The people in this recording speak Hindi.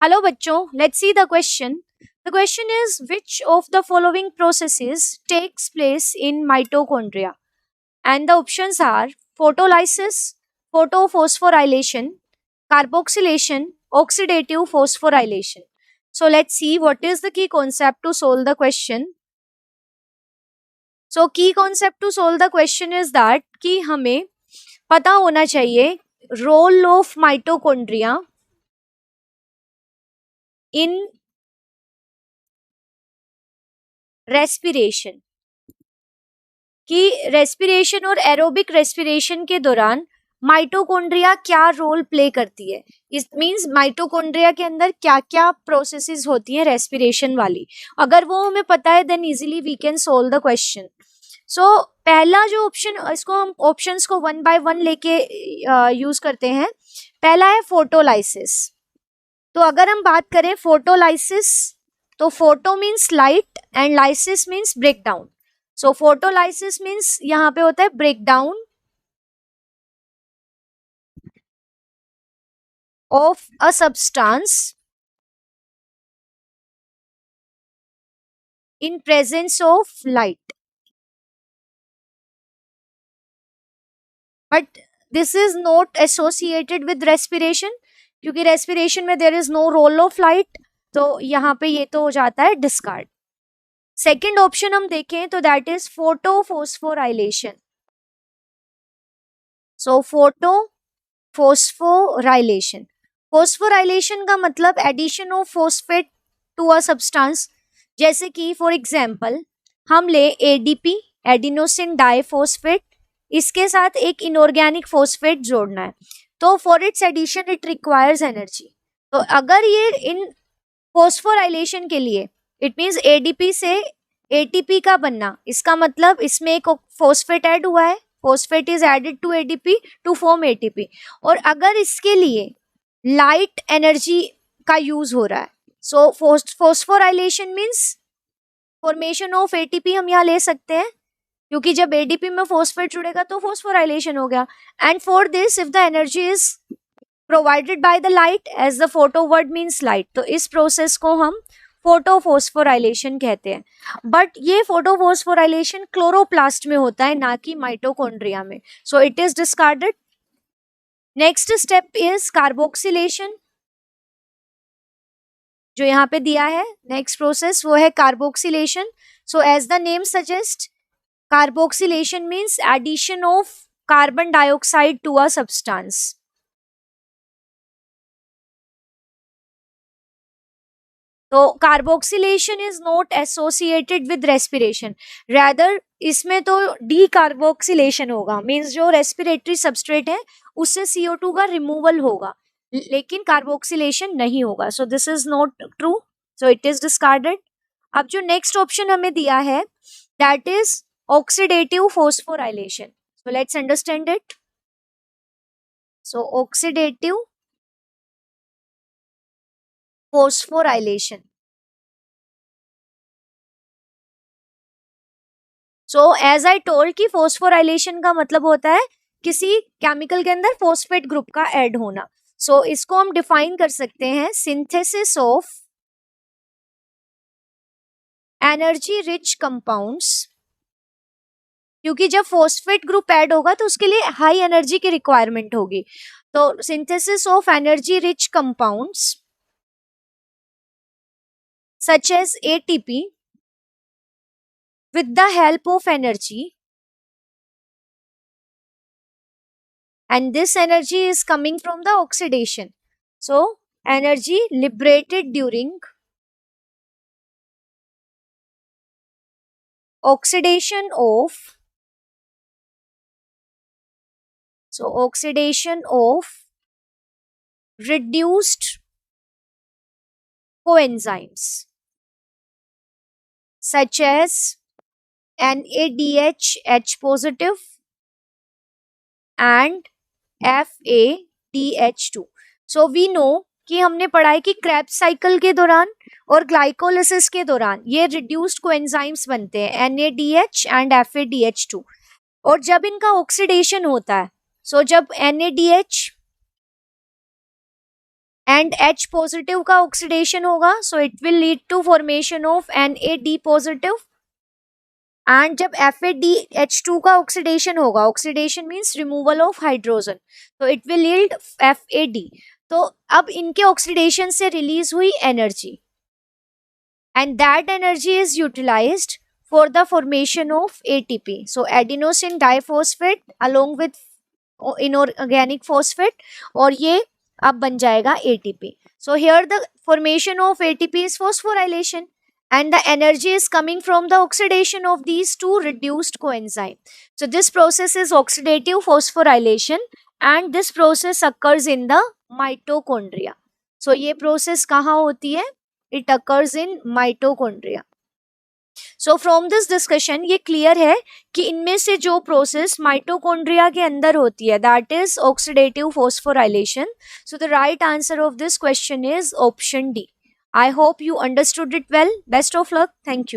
Hello बच्चों, let's see the question. The question is which of the following processes takes place in mitochondria? And the options are photolysis, photophosphorylation, carboxylation, oxidative phosphorylation. So let's see what is the key concept to solve the question. So key concept to solve the question is that कि हमें पता होना चाहिए role of mitochondria in respiration. कि रेस्पिरेशन और एरोबिक रेस्पिरेशन के दौरान माइटोकॉन्ड्रिया क्या रोल प्ले करती है. इट मींस माइटोकॉन्ड्रिया के अंदर क्या क्या प्रोसेसेस होती हैं रेस्पिरेशन वाली. अगर वो हमें पता है then easily we can solve the question. So पहला जो ऑप्शन, इसको हम ऑप्शंस को वन बाय वन लेके यूज करते हैं. पहला है फोटोलाइसिस. तो अगर हम बात करें फोटोलाइसिस, तो photo means light and lysis means break down. So photolysis means यहाँ पे होता है break down of a substance in presence of light. But this is not associated with respiration, क्योंकि रेस्पिरेशन में there is no role of light. तो यहाँ पे ये तो हो जाता है डिस्कार्ड. सेकेंड ऑप्शन हम देखें तो that is photophosphorylation. So photophosphorylation, phosphorylation का मतलब addition of phosphate to a substance. जैसे कि फॉर एग्जांपल हम ले एडीपी, एडिनोसिन डाइफॉस्फेट, इसके साथ एक इनऑर्गेनिक फोस्फेट जोड़ना है. तो for its addition it requires energy. तो अगर ये इन फोस्फोराइलेशन के लिए इट मींस एडीपी से एटीपी का बनना, इसका मतलब इसमें एक फोस्फेट ऐड हुआ है. Phosphate is added to ADP to form ATP. और अगर इसके लिए लाइट एनर्जी का यूज हो रहा है, so phosphorylation means formation of ATP हम यहाँ ले सकते हैं, क्योंकि जब एडीपी में फोस्फेट जुड़ेगा तो फोस्फोराइलेशन हो गया. And for this if the energy is provided by the light, as the photo word means light, तो इस प्रोसेस को हम फोटोफोस्फोराइलेशन कहते हैं. बट ये फोटोफोस्फोराइलेशन क्लोरोप्लास्ट में होता है, ना कि माइटोकॉन्ड्रिया में. So it is discarded. Next step is carboxylation, जो यहाँ पे दिया है. नेक्स्ट प्रोसेस वो है carboxylation. So as the name suggest, carboxylation means addition of carbon dioxide to a substance. तो carboxylation is not associated with respiration, rather इसमें तो डी कार्बोक्सिलेशन होगा, मीन्स जो रेस्पिरेटरी सबस्ट्रेट है उससे CO2 का रिमूवल होगा, लेकिन कार्बोक्सिलेशन नहीं होगा. So this is not true, so it is discarded. अब जो नेक्स्ट ऑप्शन हमें दिया है that is oxidative phosphorylation. So let's understand it. So oxidative phosphorylation. So as I told कि फोस्फोराइलेशन का मतलब होता है किसी केमिकल के अंदर फोस्फेट ग्रुप का ऐड होना. सो इसको हम डिफाइन कर सकते हैं synthesis of energy rich compounds, क्योंकि जब फोस्फेट ग्रुप ऐड होगा तो उसके लिए हाई एनर्जी की रिक्वायरमेंट होगी. तो synthesis of energy rich compounds such as ATP with the help of energy, and this energy is coming from the oxidation. So energy liberated during oxidation of, oxidation of reduced coenzymes such as NADH H positive and FADH2. So we know कि हमने पढ़ा है कि क्रेब्स साइकिल के दौरान और ग्लाइकोलिसिस के दौरान ये रिड्यूस्ड कोएंजाइम्स बनते हैं NADH एंड FADH2. और जब इनका ऑक्सीडेशन होता है, जब NADH एंड H पॉजिटिव का ऑक्सीडेशन होगा, so it will lead to formation of NAD positive. And जब FADH2 का ऑक्सीडेशन होगा, oxidation means removal of hydrogen, तो इट विल यील्ड FAD. तो अब इनके ऑक्सीडेशन से रिलीज हुई energy, and that energy is utilised for the formation of ATP. So adenosine diphosphate along with inorganic phosphate, और ये अब बन जाएगा ATP. So here the formation of ATP is phosphorylation, and the energy is coming from the oxidation of these two reduced coenzyme. So this process is oxidative phosphorylation, and this process occurs in the mitochondria. So ये process कहाँ होती है? It occurs in mitochondria. So from this discussion ये क्लियर है कि इनमें से जो प्रोसेस माइटोकॉन्ड्रिया के अंदर होती है, that is oxidative phosphorylation. So the right answer of this question is option D. I hope you understood it well. Best of luck. Thank you.